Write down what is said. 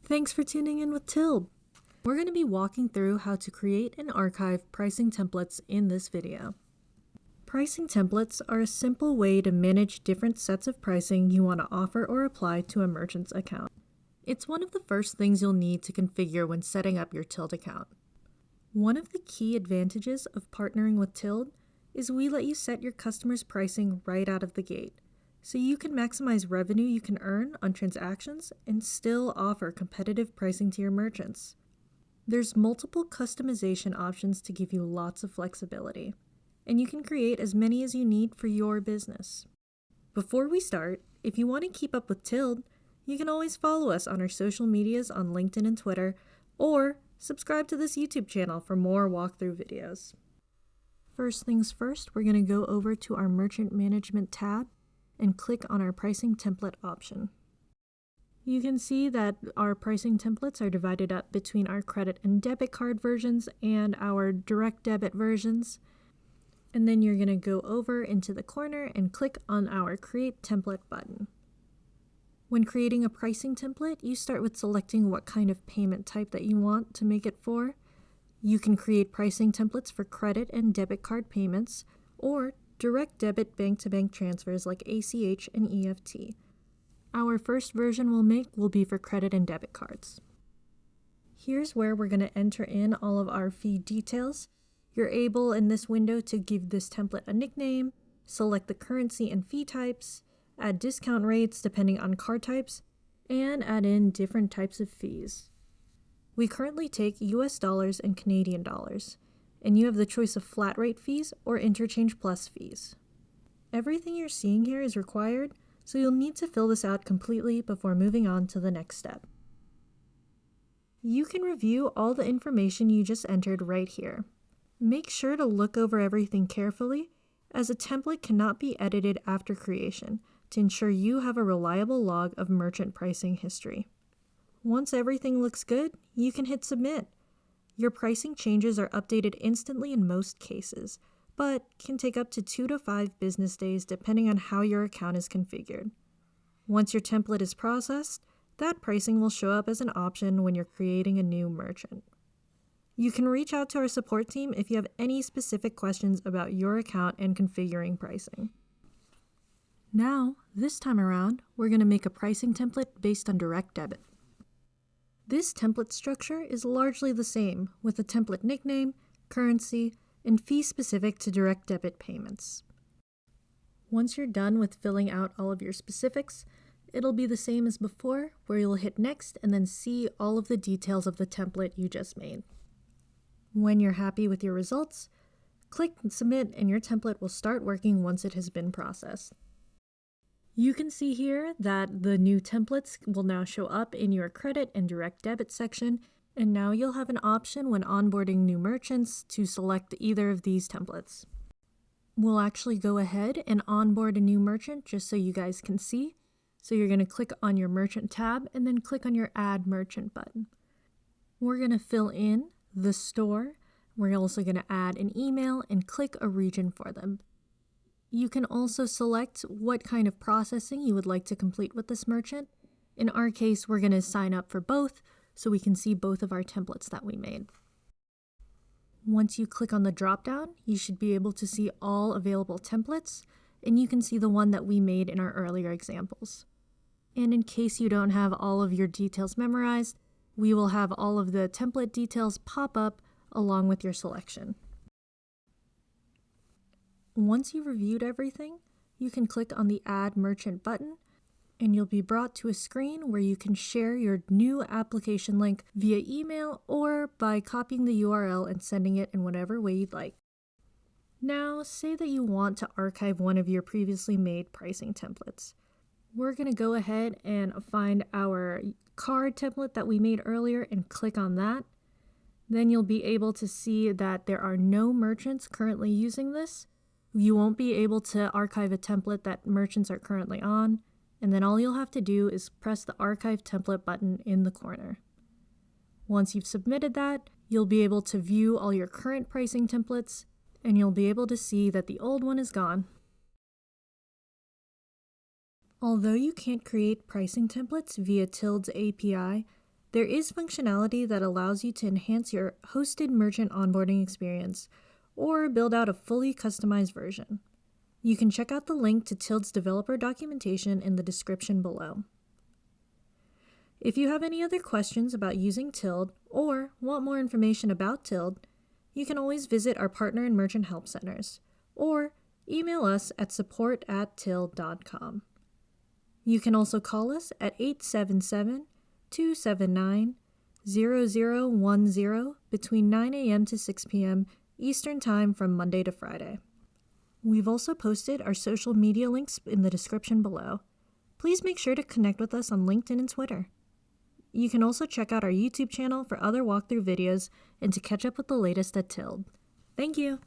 Thanks for tuning in with Tilde. We're going to be walking through how to create and archive pricing templates in this video. Pricing templates are a simple way to manage different sets of pricing you want to offer or apply to a merchant's account. It's one of the first things you'll need to configure when setting up your Tilde account. One of the key advantages of partnering with Tilde is we let you set your customers' pricing right out of the gate, so you can maximize revenue you can earn on transactions and still offer competitive pricing to your merchants. There's multiple customization options to give you lots of flexibility, and you can create as many as you need for your business. Before we start, if you want to keep up with Tilde, you can always follow us on our social medias on LinkedIn and Twitter, or subscribe to this YouTube channel for more walkthrough videos. First things first, we're going to go over to our Merchant Management tab and click on our Pricing Template option. You can see that our pricing templates are divided up between our credit and debit card versions and our direct debit versions. And then you're going to go over into the corner and click on our Create Template button. When creating a pricing template, you start with selecting what kind of payment type that you want to make it for. You can create pricing templates for credit and debit card payments, or direct debit bank-to-bank transfers like ACH and EFT. Our first version we'll make will be for credit and debit cards. Here's where we're going to enter in all of our fee details. You're able in this window to give this template a nickname, select the currency and fee types, add discount rates depending on card types, and add in different types of fees. We currently take US dollars and Canadian dollars, and you have the choice of flat rate fees or interchange plus fees. Everything you're seeing here is required, so you'll need to fill this out completely before moving on to the next step. You can review all the information you just entered right here. Make sure to look over everything carefully, as a template cannot be edited after creation to ensure you have a reliable log of merchant pricing history. Once everything looks good, you can hit Submit. Your pricing changes are updated instantly in most cases, but can take up to 2 to 5 business days depending on how your account is configured. Once your template is processed, that pricing will show up as an option when you're creating a new merchant. You can reach out to our support team if you have any specific questions about your account and configuring pricing. Now, this time around, we're going to make a pricing template based on direct debit. This template structure is largely the same, with a template nickname, currency, and fee specific to direct debit payments. Once you're done with filling out all of your specifics, it'll be the same as before, where you'll hit Next and then see all of the details of the template you just made. When you're happy with your results, click Submit and your template will start working once it has been processed. You can see here that the new templates will now show up in your credit and direct debit section, and now you'll have an option when onboarding new merchants to select either of these templates. We'll actually go ahead and onboard a new merchant just so you guys can see. So you're going to click on your merchant tab and then click on your Add Merchant button. We're going to fill in the store. We're also going to add an email and click a region for them. You can also select what kind of processing you would like to complete with this merchant. In our case, we're going to sign up for both so we can see both of our templates that we made. Once you click on the drop-down, you should be able to see all available templates, and you can see the one that we made in our earlier examples. And in case you don't have all of your details memorized, we will have all of the template details pop up along with your selection. Once you've reviewed everything, you can click on the Add Merchant button, and you'll be brought to a screen where you can share your new application link via email or by copying the URL and sending it in whatever way you'd like. Now, say that you want to archive one of your previously made pricing templates. We're going to go ahead and find our card template that we made earlier and click on that. Then you'll be able to see that there are no merchants currently using this. You won't be able to archive a template that merchants are currently on, and then all you'll have to do is press the Archive Template button in the corner. Once you've submitted that, you'll be able to view all your current pricing templates, and you'll be able to see that the old one is gone. Although you can't create pricing templates via Tilde's API, There is functionality that allows you to enhance your hosted merchant onboarding experience or build out a fully customized version. You can check out the link to Tilt's developer documentation in the description below. If you have any other questions about using Tilt or want more information about Tilt, you can always visit our partner and merchant help centers or email us at support@tilt.com. You can also call us at 877-279-0010 between 9 a.m. to 6 p.m. Eastern Time from Monday to Friday. We've also posted our social media links in the description below. Please make sure to connect with us on LinkedIn and Twitter. You can also check out our YouTube channel for other walkthrough videos and to catch up with the latest at Tilt. Thank you!